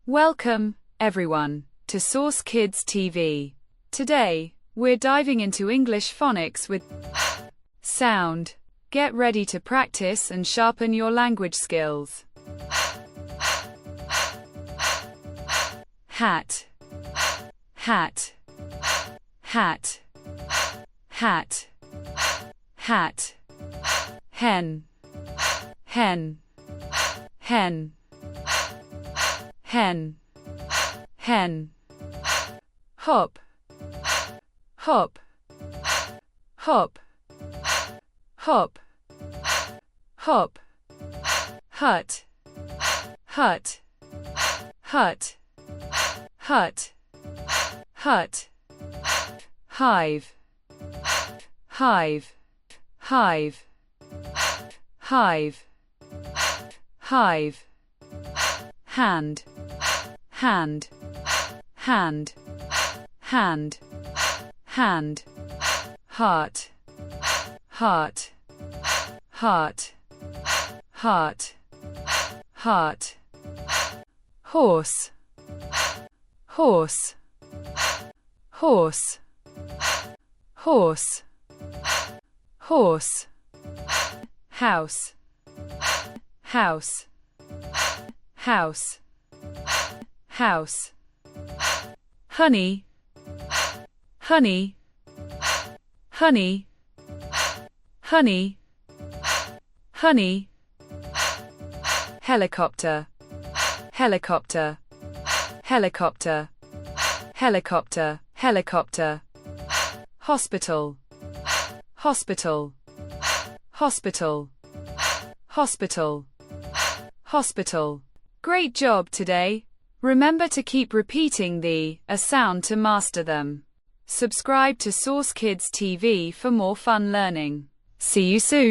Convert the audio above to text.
Welcome, everyone, to Source Kids TV. Today, we're diving into English phonics with sound. Get ready to practice and sharpen your language skills. Hat, hat, hat, hat, hat. Hen, hen, hen, hen, hen. Hop, hop, hop, hop, hop. Hut, hut, hut, hut, hut. Hive, hive, hive, hive, hive. Hand, hand, hand, hand, hand. Heart, heart, heart, heart, heart. Horse, horse, horse, horse, horse. House, house, house, house. Honey, honey, honey, honey, honey. Helicopter, helicopter, helicopter, helicopter, helicopter. Hospital, hospital, hospital, hospital, hospital. Great job today. Remember to keep repeating the sound to master them. Subscribe to Source Kids TV for more fun learning. See you soon.